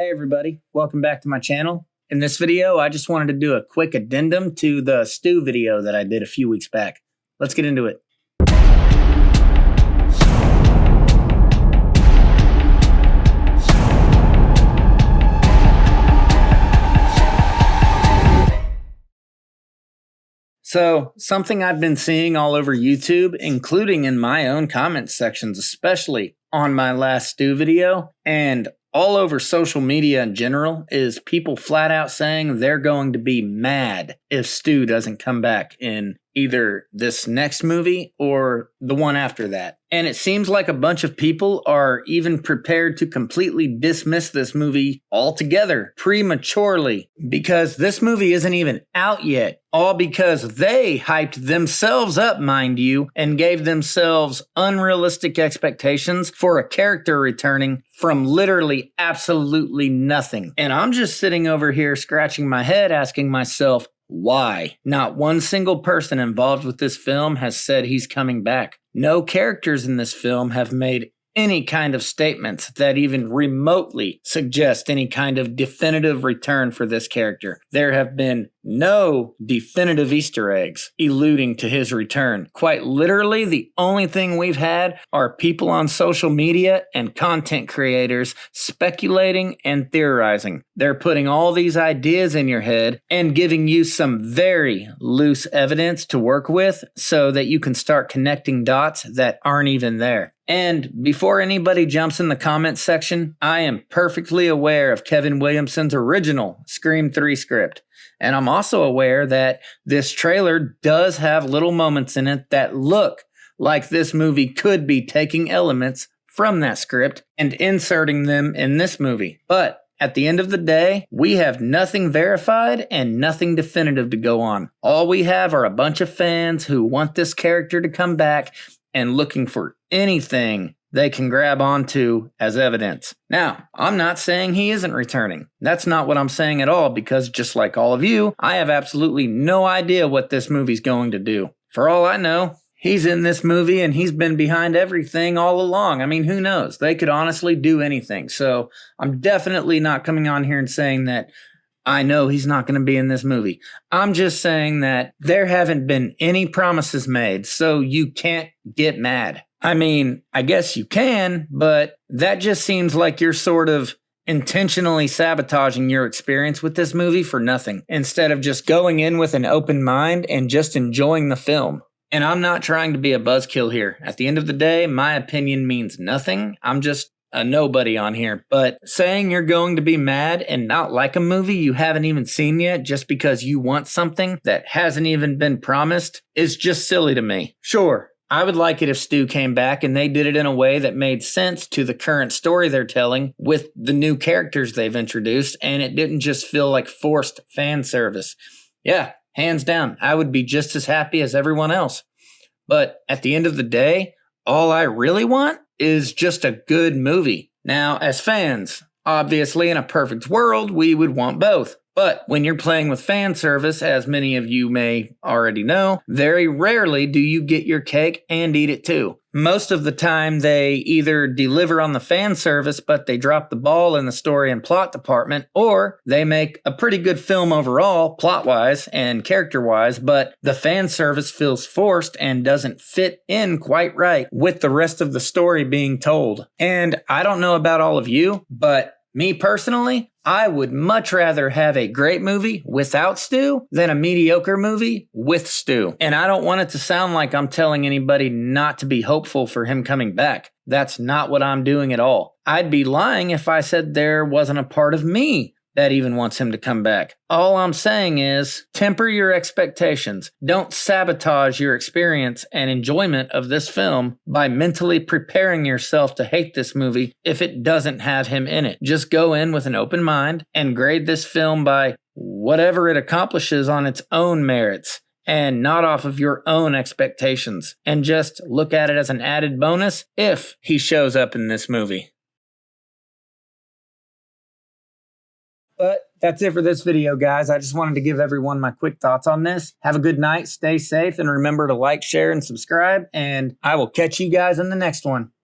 Hey everybody, welcome back to my channel. In this video, I just wanted to do a quick addendum to the Stu video that I did a few weeks back. Let's get into it. So, something I've been seeing all over YouTube, including in my own comment sections, especially on my last Stu video, and all over social media in general, is people flat out saying they're going to be mad if Stu doesn't come back in either this next movie or the one after that. And it seems like a bunch of people are even prepared to completely dismiss this movie altogether prematurely because this movie isn't even out yet. All because they hyped themselves up, mind you, and gave themselves unrealistic expectations for a character returning from literally absolutely nothing. And I'm just sitting over here scratching my head asking myself, why? Not one single person involved with this film has said he's coming back. No characters in this film have made any kind of statements that even remotely suggest any kind of definitive return for this character. There have been no definitive Easter eggs alluding to his return. Quite literally, the only thing we've had are people on social media and content creators speculating and theorizing. They're putting all these ideas in your head and giving you some very loose evidence to work with so that you can start connecting dots that aren't even there. And before anybody jumps in the comments section, I am perfectly aware of Kevin Williamson's original Scream 3 script. And I'm also aware that this trailer does have little moments in it that look like this movie could be taking elements from that script and inserting them in this movie. But at the end of the day, we have nothing verified and nothing definitive to go on. All we have are a bunch of fans who want this character to come back and looking for anything they can grab onto as evidence. Now, I'm not saying he isn't returning. That's not what I'm saying at all, because just like all of you, I have absolutely no idea what this movie's going to do. For all I know, he's in this movie and he's been behind everything all along. I mean, who knows? They could honestly do anything. So I'm definitely not coming on here and saying that I know he's not going to be in this movie. I'm just saying that there haven't been any promises made, so you can't get mad. I mean, I guess you can, but that just seems like you're sort of intentionally sabotaging your experience with this movie for nothing, instead of just going in with an open mind and just enjoying the film. And I'm not trying to be a buzzkill here. At the end of the day, my opinion means nothing. I'm just a nobody on here, but saying you're going to be mad and not like a movie you haven't even seen yet just because you want something that hasn't even been promised is just silly to me. Sure, I would like it if Stu came back and they did it in a way that made sense to the current story they're telling with the new characters they've introduced, and it didn't just feel like forced fan service. Yeah, hands down, I would be just as happy as everyone else. But at the end of the day, all I really want is just a good movie. Now, as fans, obviously in a perfect world, we would want both. But when you're playing with fan service, as many of you may already know, very rarely do you get your cake and eat it too. Most of the time, they either deliver on the fan service, but they drop the ball in the story and plot department, or they make a pretty good film overall, plot-wise and character-wise, but the fan service feels forced and doesn't fit in quite right with the rest of the story being told. And I don't know about all of you, but me personally, I would much rather have a great movie without Stu than a mediocre movie with Stu. And I don't want it to sound like I'm telling anybody not to be hopeful for him coming back. That's not what I'm doing at all. I'd be lying if I said there wasn't a part of me that even wants him to come back. All I'm saying is temper your expectations. Don't sabotage your experience and enjoyment of this film by mentally preparing yourself to hate this movie if it doesn't have him in it. Just go in with an open mind and grade this film by whatever it accomplishes on its own merits and not off of your own expectations. And just look at it as an added bonus if he shows up in this movie. But that's it for this video, guys. I just wanted to give everyone my quick thoughts on this. Have a good night, stay safe, and remember to like, share, and subscribe, and I will catch you guys in the next one.